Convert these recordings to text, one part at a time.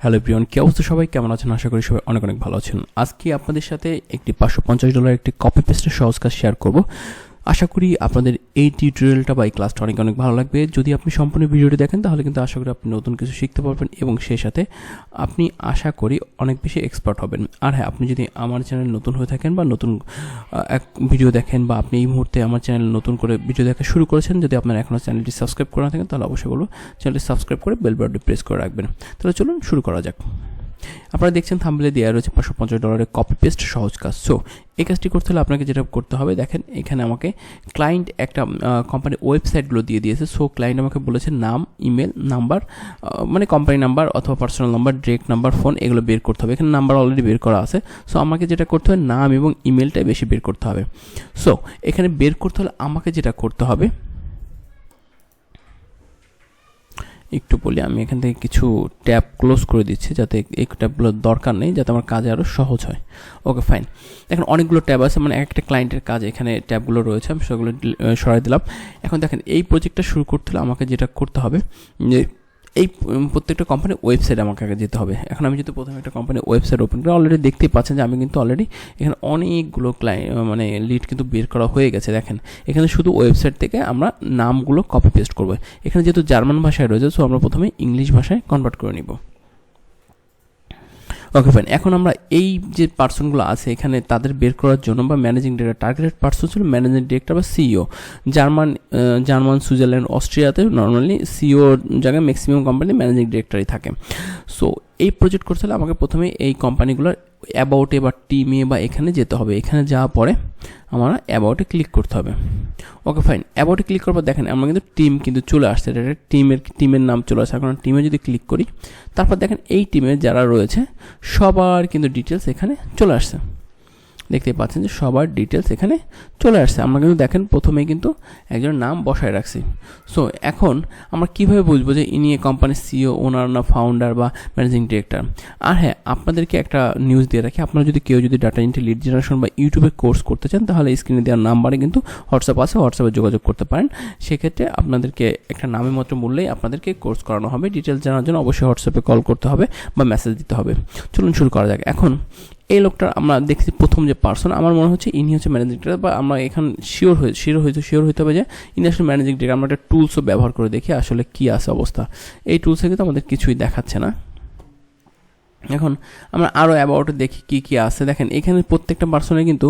Hello everyone, কি অবস্থা? সবাই কেমন আছেন? আশা করি সবাই অনেক অনেক ভালো আছেন। আজকে আপনাদের সাথে একটি $550 একটি কপি পেস্টের সহজ কাজ শেয়ার করব। আশা করি আপনাদের এই টিউটোরিয়ালটা বা এই ক্লাসটা অনেক অনেক ভালো লাগবে। যদি আপনি সম্পূর্ণ ভিডিওটি দেখেন তাহলে কিন্তু আশা করি আপনি নতুন কিছু শিখতে পারবেন এবং সেই সাথে আপনি আশা করি অনেক বেশি এক্সপার্ট হবেন। আর হ্যাঁ, আপনি যদি আমার চ্যানেল নতুন হয়ে থাকেন বা নতুন এক ভিডিও দেখেন বা আপনি এই মুহূর্তে আমার চ্যানেল নতুন করে ভিডিও দেখা শুরু করেছেন, যদি আপনার এখনও চ্যানেলটি সাবস্ক্রাইব করে না থাকেন তাহলে অবশ্যই বলবো চ্যানেলটি সাবস্ক্রাইব করে বেল বাটনটি প্রেস করে রাখবেন। তাহলে চলুন শুরু করা যাক। আপনারা দেখছেন থাম্বনেলে দেওয়া রয়েছে $550 কপি পেস্ট সহজ কাজ। সো এই কাজটি করতে হলে আপনাকে যেটা করতে হবে, দেখেন এখানে আমাকে ক্লায়েন্ট একটা কোম্পানির ওয়েবসাইটগুলো দিয়ে দিয়েছে। সো ক্লায়েন্ট আমাকে বলেছে নাম, ইমেল, নাম্বার, মানে কোম্পানি নাম্বার অথবা personal number, direct number, phone, এগুলো বের করতে হবে। এখানে নাম্বার অলরেডি বের করা আছে। সো আমাকে যেটা করতে হবে, নাম এবং ইমেলটাই বেশি বের করতে হবে। সো এখানে বের করতে হলে আমাকে যেটা করতে হবে, একটু বলি, আমি এখান থেকে কিছু ট্যাব ক্লোজ করে দিচ্ছি যাতে এই ট্যাবগুলোর দরকার নেই, যাতে আমার কাজে আরও সহজ হয়। Okay fine. দেখেন অনেকগুলো ট্যাব আছে, মানে একটা ক্লায়েন্টের কাজ এখানে ট্যাবগুলো রয়েছে, আমি সেগুলো সরাই দিলাম। এখন দেখেন এই প্রজেক্টটা শুরু করতে হলে আমাকে যেটা করতে হবে, যে এই প্রত্যেকটা কোম্পানির ওয়েবসাইট আমাকে আগে যেতে হবে। এখন আমি যদি প্রথমে একটা কোম্পানির ওয়েবসাইট ওপেন করি, অলরেডি দেখতেই পাচ্ছেন যে আমি কিন্তু অলরেডি এখানে অনেকগুলো মানে লিড কিন্তু বের করা হয়ে গেছে। দেখেন এখানে শুধু ওয়েবসাইট থেকে আমরা নামগুলো কপি পেস্ট করবো। এখানে যেহেতু জার্মান ভাষায় রয়েছে, সো আমরা প্রথমে ইংলিশ ভাষায় কনভার্ট করে নিব। Okay fine. এখন আমরা এই যে পার্সনগুলো আছে এখানে তাদের বের করার জন্য, বা ম্যানেজিং ডিরেক্টর, টার্গেটেড পার্সন ছিল ম্যানেজিং ডিরেক্টর বা সিইও। জার্মান, সুইজারল্যান্ড, অস্ট্রিয়াতে নর্মালি সিইও জায়গায় ম্যাক্সিমাম কোম্পানি ম্যানেজিং ডিরেক্টরই থাকে। সো এই প্রজেক্ট করতে হলে আমাকে প্রথমে এই কোম্পানিগুলোর অ্যাবাউটে বা টিমে বা এখানে যেতে হবে। এখানে যাওয়ার পরে আমার অ্যাবাউটে ক্লিক করতে হবে। Okay fine. অ্যাবাউটে ক্লিক করার পর দেখেন আমার কিন্তু টিম কিন্তু চলে আসছে, এটা টিমের নাম চলে আসছে। এখন টিমে যদি ক্লিক করি, তারপর দেখেন এই টিমে যারা রয়েছে সবার কিন্তু ডিটেলস এখানে চলে আসছে। দেখতেই পাচ্ছেন যে সবার ডিটেলস এখানে চলে আসছে। আমরা কিন্তু দেখেন প্রথমেই কিন্তু একজন নাম বসায় রাখছি। সো এখন আমরা কীভাবে বুঝবো যে ইনি কোম্পানির সিইও, ওনার না ফাউন্ডার বা ম্যানেজিং ডিরেক্টর? আর হ্যাঁ, আপনাদেরকে একটা নিউজ দিয়ে রাখি, আপনারা যদি কেউ যদি ডাটা এন্ট্রি, লিড জেনারেশন বা ইউটিউবে কোর্স করতে চান তাহলে স্ক্রিনে দেওয়ার নাম্বারে কিন্তু হোয়াটসঅ্যাপ আছে, হোয়াটসঅ্যাপে যোগাযোগ করতে পারেন। সেক্ষেত্রে আপনাদেরকে একটা নামের মাত্র মূল্যেই আপনাদেরকে কোর্স করানো হবে। ডিটেলস জানার জন্য অবশ্যই হোয়াটসঅ্যাপে কল করতে হবে বা মেসেজ দিতে হবে। চলুন শুরু করা যাক। এখন এই লোকটা আমরা দেখছি প্রথম যে পার্সন, আমার মনে হচ্ছে ইনি হচ্ছে ম্যানেজিং ডিরেক্টর, বা আমরা এখানে শিওর হইতে হবে যে ইনি আসলে ম্যানেজিং ডিরেক্টর। আমরা একটা টুলসও ব্যবহার করে দেখি আসলে কি আছে অবস্থা। এই টুলসে কিন্তু আমাদের কিছুই দেখাচ্ছে না। এখন আমরা আরও অ্যাবাউটে দেখি কি কি আছে। দেখেন এখানে প্রত্যেকটা পার্সনে কিন্তু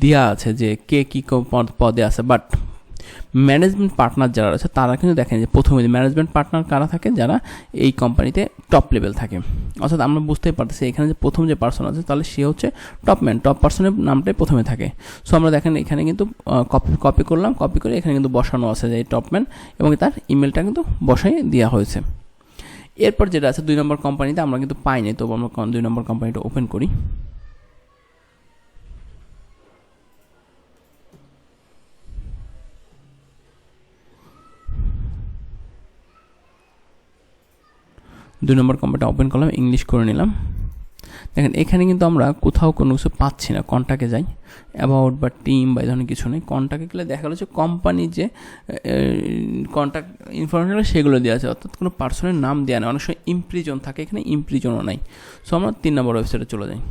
দেওয়া আছে যে কে কী পদে আছে, বাট ম্যানেজমেন্ট পার্টনার যারা আছে তারা কিন্তু দেখেন যে প্রথমে ম্যানেজমেন্ট পার্টনার কারা থাকে, যারা এই কোম্পানিতে টপ লেভেল থাকে। অর্থাৎ আমরা বুঝতেই পারতেছি এখানে যে প্রথম যে পার্সন আছে তাহলে সে হচ্ছে টপ পার্সনের নামটাই প্রথমে থাকে। সো আমরা দেখেন এখানে কিন্তু কপি করলাম, কপি করে এখানে কিন্তু বসানো আছে যে টপম্যান, এবং তার ইমেলটা কিন্তু বসাই দেওয়া হয়েছে। এরপর যেটা আছে 2 নম্বর কোম্পানিতে আমরা কিন্তু পাইনি, তবু আমরা 2 নম্বর কোম্পানিটা ওপেন করি। দুই নম্বর কোম্পানিটা ওপেন করলাম, ইংলিশ করে নিলাম। দেখেন এখানে কিন্তু আমরা কোথাও কোনো কিছু পাচ্ছি না। কন্ট্যাক্টে যাই, অ্যাবাউট বা টিম বা এই ধরনের কিছু নেই। কন্ট্যাক্টে গেলে দেখা গেলো যে কোম্পানির যে কন্ট্যাক্ট ইনফরমেশন সেগুলো দেওয়া আছে, অর্থাৎ কোনো পার্সনের নাম দেওয়া নেই। অনেক সময় ইমপ্রিজন থাকে, এখানে ইমপ্রিজনও নাই। সো আমরা 3 নম্বর ওয়েবসাইটে চলে যাই।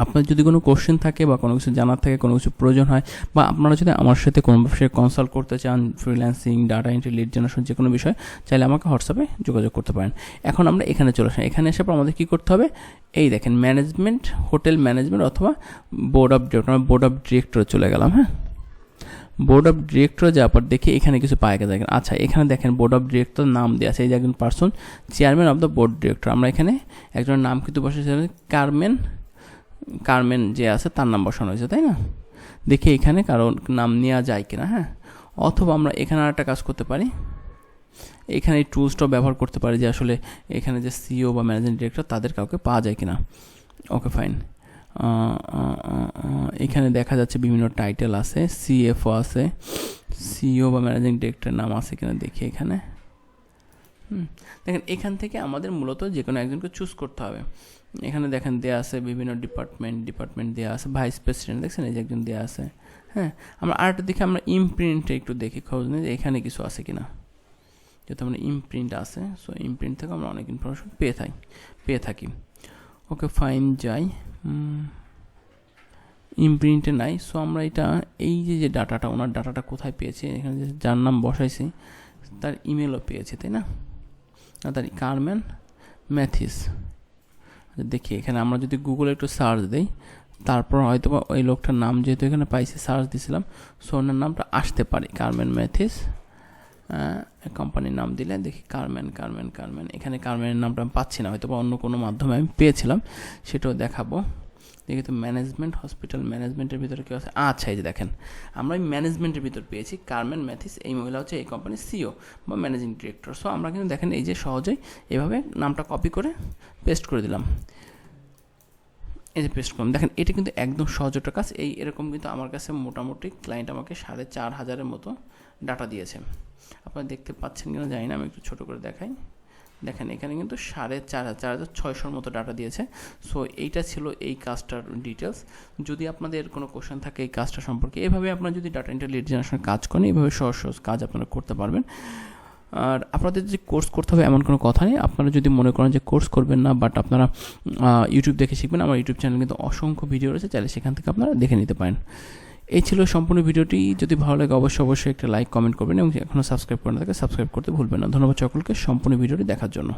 আপনার যদি কোনো কোশ্চেন থাকে বা কোনো কিছু জানার থাকে, কোনো কিছু প্রয়োজন হয়, বা আপনারা যদি আমার সাথে কোনো বিষয়ে কনসাল্ট করতে চান, freelancing, data entry, lead generation, যে কোনো বিষয় চাইলে আমাকে হোয়াটসঅ্যাপে যোগাযোগ করতে পারেন। এখন আমরা এখানে চলে আসি। এখানে এসে পর আমাদের কী করতে হবে, এই দেখেন ম্যানেজমেন্ট, হোটেল ম্যানেজমেন্ট অথবা বোর্ড অফ ডিরেক্টর। আমরা বোর্ড অফ ডিরেক্টরে চলে গেলাম। হ্যাঁ, বোর্ড অফ ডিরেক্টর যাওয়ার পর দেখি এখানে কিছু পাওয়া গেছে। আচ্ছা, এখানে দেখেন বোর্ড অফ ডিরেক্টর নাম দেওয়া আছে, এই যে একজন person chairman of the board director. আমরা এখানে একজনের নাম কিন্তু বসেছে কারমেন যে আছে তার নাম বসানো হয়েছে, তাই না? দেখি এখানে কারোর নাম নেওয়া যায় কিনা। হ্যাঁ, অথবা আমরা এখানে আর একটা কাজ করতে পারি, এখানে এই টুলসটাও ব্যবহার করতে পারি যে আসলে এখানে যে সিইও বা ম্যানেজিং ডিরেক্টর তাদের কাউকে পাওয়া যায় কিনা। Okay fine. এখানে দেখা যাচ্ছে বিভিন্ন টাইটেল আছে, সিএফও আছে, সিইও বা ম্যানেজিং ডিরেক্টরের নাম আছে কিনা দেখি এখানে। দেখেন এখান থেকে আমাদের মূলত যে কোনো একজনকে চুজ করতে হবে। এখানে দেখেন দেওয়া আছে বিভিন্ন ডিপার্টমেন্ট দেওয়া আছে, ভাইস প্রেসিডেন্ট দেখছেন এই যে একজন দেওয়া আছে। হ্যাঁ, আমরা আরেকটা দেখি, আমরা ইমপ্রিন্টে একটু দেখি, খোঁজ নিই যে এখানে কিছু আছে কিনা। যেহেতু আমরা ইমপ্রিন্ট আছে, সো ইমপ্রিন্ট থেকে আমরা অনেক ইনফরমেশন পেয়ে থাকি। ওকে ফাইন, যাই, ইমপ্রিন্টে নাই। সো আমরা এটা এই যে ডাটাটা, ওনার ডাটাটা কোথায় পেয়েছি, এখানে যার নাম বসাইছি তার ইমেলও পেয়েছি, তাই না? তার কারমেন ম্যাথিস। দেখি এখানে আমরা যদি গুগলে একটু সার্চ দিই, তারপর হয়তো বা ওই লোকটার নাম যেহেতু এখানে পাইছি, সার্চ দিয়েছিলাম, সো ওনার নামটা আসতে পারে, কারমেন ম্যাথিস। কোম্পানির নাম দিলে দেখি কারমেন, এখানে কারমেনের নামটা আমি পাচ্ছি না, হয়তো বা অন্য কোনো মাধ্যমে আমি পেয়েছিলাম, সেটাও দেখাবো। দেখি তো ম্যানেজমেন্ট, হসপিটাল ম্যানেজমেন্টের ভিতরে কেউ আছে? আচ্ছা, এই যে দেখেন, আমরা এই ম্যানেজমেন্টের ভিতর পেয়েছি কারমেন ম্যাথিস। এই মহিলা হচ্ছে এই কোম্পানির সিও বা ম্যানেজিং ডিরেক্টর। সো আমরা কিন্তু দেখেন এই যে সহজেই এভাবে নামটা কপি করে পেস্ট করে দিলাম, এই যে পেস্ট করলাম। দেখেন এটা কিন্তু একদম সহজ একটা কাজ। এরকম কিন্তু আমার কাছে মোটামুটি ক্লায়েন্ট আমাকে 4,500 মতো ডাটা দিয়েছে। আপনারা দেখতে পাচ্ছেন কিনা জানি না, আমি একটু ছোটো করে দেখাই। দেখেন এখানে কিন্তু 4,600 মতো ডাটা দিয়েছে। সো এইটা ছিল এই কাজটার ডিটেলস। যদি আপনাদের কোনো কোশ্চেন থাকে এই কাজটা সম্পর্কে, এভাবে আপনারা যদি ডাটা এন্ট্রি লিড জেনারেশনের কাজ করেন, এইভাবে সহজ কাজ আপনারা করতে পারবেন। আর আপনাদের যে কোর্স করতে হবে এমন কোনো কথা নেই। আপনারা যদি মনে করেন যে কোর্স করবেন না, বাট আপনারা ইউটিউব দেখে শিখবেন, আমার ইউটিউব চ্যানেল কিন্তু অসংখ্য ভিডিও রয়েছে, চাইলে সেখান থেকে আপনারা দেখে নিতে পারেন। এই ছিল সম্পূর্ণ ভিডিওটি। যদি ভালো লাগে অবশ্যই একটা লাইক কমেন্ট করবেন এবং এখনও সাবস্ক্রাইব করে না থাকে সাবস্ক্রাইব করতে ভুলবেন না। ধন্যবাদ সকলকে সম্পূর্ণ ভিডিওটি দেখার জন্য।